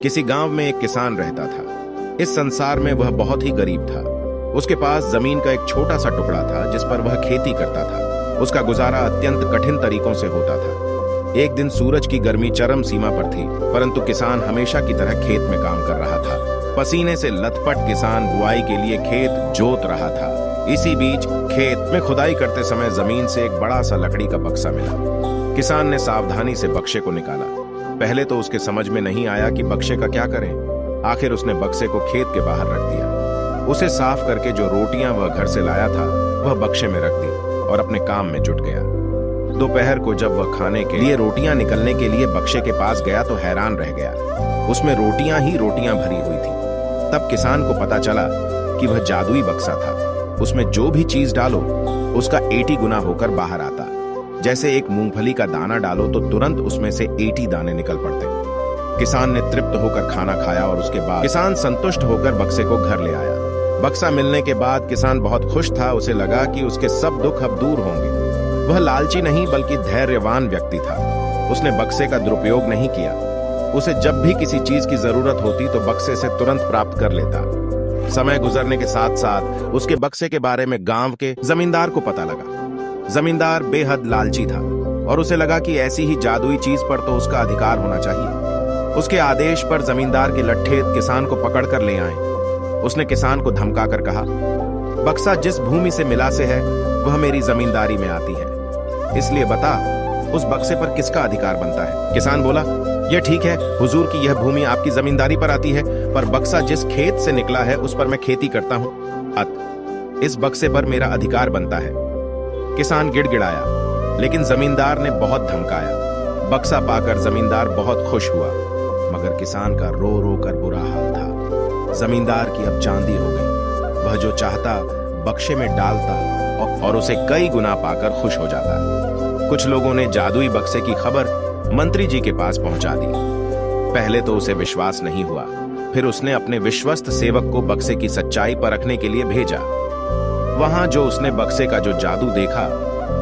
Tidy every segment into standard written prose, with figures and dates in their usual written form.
किसी गांव में एक किसान रहता था। इस संसार में वह बहुत ही गरीब था। उसके पास जमीन का एक छोटा सा टुकड़ा था जिस पर वह खेती करता था। उसका गुजारा अत्यंत कठिन तरीकों से होता था। एक दिन सूरज की गर्मी चरम सीमा पर थी, परंतु किसान हमेशा की तरह खेत में काम कर रहा था। पसीने से लथपथ किसान बुआई के लिए खेत जोत रहा था। इसी बीच खेत में खुदाई करते समय जमीन से एक बड़ा सा लकड़ी का बक्सा मिला। किसान ने सावधानी से बक्से को निकाला। पहले तो उसके समझ में नहीं आया कि बक्से का क्या करें। आखिर उसने बक्से को खेत के बाहर रख दिया। उसे साफ करके जो रोटियां वह घर से लाया था वह बक्से में रख दी और अपने काम में जुट गया। दोपहर को जब वह खाने के लिए रोटियां निकलने के लिए बक्से के पास गया तो हैरान रह गया। उसमें रोटियां ही रोटियां भरी हुई थी। तब किसान को पता चला कि वह जादुई बक्सा था। उसमें जो भी चीज डालो उसका 80 गुना होकर बाहर आता। जैसे एक मूंगफली का दाना डालो तो तुरंत उसमें से 80 दाने निकल पड़ते। किसान ने तृप्त होकर खाना खाया और उसके बाद किसान संतुष्ट होकर बक्से को घर ले आया। बक्सा मिलने के बाद किसान बहुत खुश था। उसे लगा कि उसके सब दुख अब दूर होंगे। वह लालची नहीं बल्कि धैर्यवान व्यक्ति था। उसने बक्से का दुरुपयोग नहीं किया। उसे जब भी किसी चीज की जरूरत होती तो बक्से से तुरंत प्राप्त कर लेता। समय गुजरने के साथ साथ उसके बक्से के बारे में गांव के जमींदार को पता लगा। जमींदार बेहद लालची था और उसे लगा कि ऐसी ही जादुई चीज पर तो उसका अधिकार होना चाहिए। उसके आदेश पर जमींदार के लट्ठे किसान को पकड़कर ले आए। उसने किसान को धमकाकर कहा, बक्सा जिस भूमि से मिला से है वह मेरी जमींदारी में आती है, इसलिए बता उस बक्से पर किसका अधिकार बनता है। किसान बोला, यह ठीक है हुजूर की यह भूमि आपकी जमींदारी पर आती है, पर बक्सा जिस खेत से निकला है उस पर मैं खेती करता हूं, अतः इस बक्से पर मेरा अधिकार बनता है। किसान गिड़गिड़ाया, लेकिन जमींदार ने बहुत धमकाया। बक्सा पाकर जमींदार बहुत खुश हुआ, मगर किसान का रो रो कर बुरा हाल था। जमींदार की अब चांदी हो गई। वह जो चाहता बक्से में डालता और उसे कई गुना पाकर खुश हो जाता। कुछ लोगों ने जादुई बक्से की खबर मंत्री जी के पास पहुंचा दी। पहले तो उसे विश्वास नहीं हुआ, फिर उसने अपने विश्वस्त सेवक को बक्से की सच्चाई परखने के लिए भेजा। वहां जो उसने बक्से का जो जादू देखा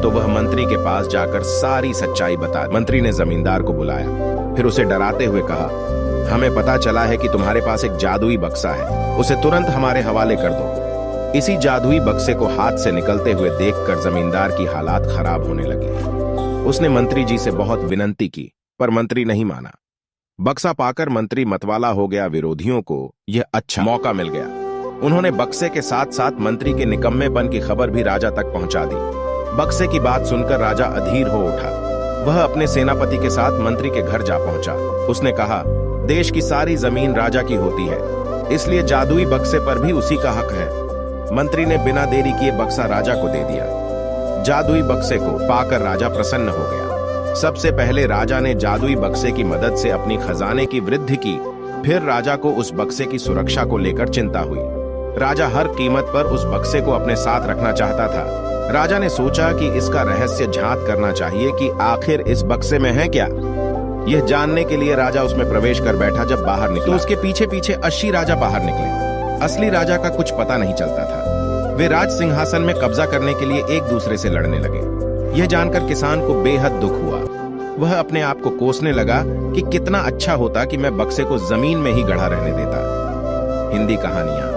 तो वह मंत्री के पास जाकर सारी सच्चाई बता। मंत्री ने जमींदार को बुलाया, फिर उसे डराते हुए कहा, हमें पता चला है कि तुम्हारे पास एक जादुई बक्सा है, उसे तुरंत हमारे हवाले कर दो। इसी जादुई बक्से को हाथ से निकलते हुए देखकर जमींदार की हालात खराब होने लगी। उसने मंत्री जी से बहुत विनती की, पर मंत्री नहीं माना। बक्सा पाकर मंत्री मतवाला हो गया। विरोधियों को यह अच्छा मौका मिल गया। उन्होंने बक्से के साथ साथ मंत्री के निकम्मेपन की खबर भी राजा तक पहुंचा दी। बक्से की बात सुनकर राजा अधीर हो उठा। वह अपने सेनापति के साथ मंत्री के घर जा पहुंचा। उसने कहा, देश की सारी जमीन राजा की होती है, इसलिए जादुई बक्से पर भी उसी का हक है। मंत्री ने बिना देरी किए बक्सा राजा को दे दिया। जादुई बक्से को पाकर राजा प्रसन्न हो गया। सबसे पहले राजा ने जादुई बक्से की मदद से अपनी खजाने की वृद्धि की। फिर राजा को उस बक्से की सुरक्षा को लेकर चिंता हुई। राजा हर कीमत पर उस बक्से को अपने साथ रखना चाहता था। राजा ने सोचा कि इसका रहस्य झांत करना चाहिए कि आखिर इस बक्से में है क्या। यह जानने के लिए राजा उसमें प्रवेश कर बैठा। जब बाहर निकला तो उसके पीछे पीछे 80 राजा बाहर निकले। असली राजा का कुछ पता नहीं चलता था। वे राज सिंहासन में कब्जा करने के लिए एक दूसरे से लड़ने लगे। यह जानकर किसान को बेहद दुख हुआ। वह अपने आप को कोसने लगा कि कितना अच्छा होता कि मैं बक्से को जमीन में ही गड़ा रहने देता। हिंदी कहानियां।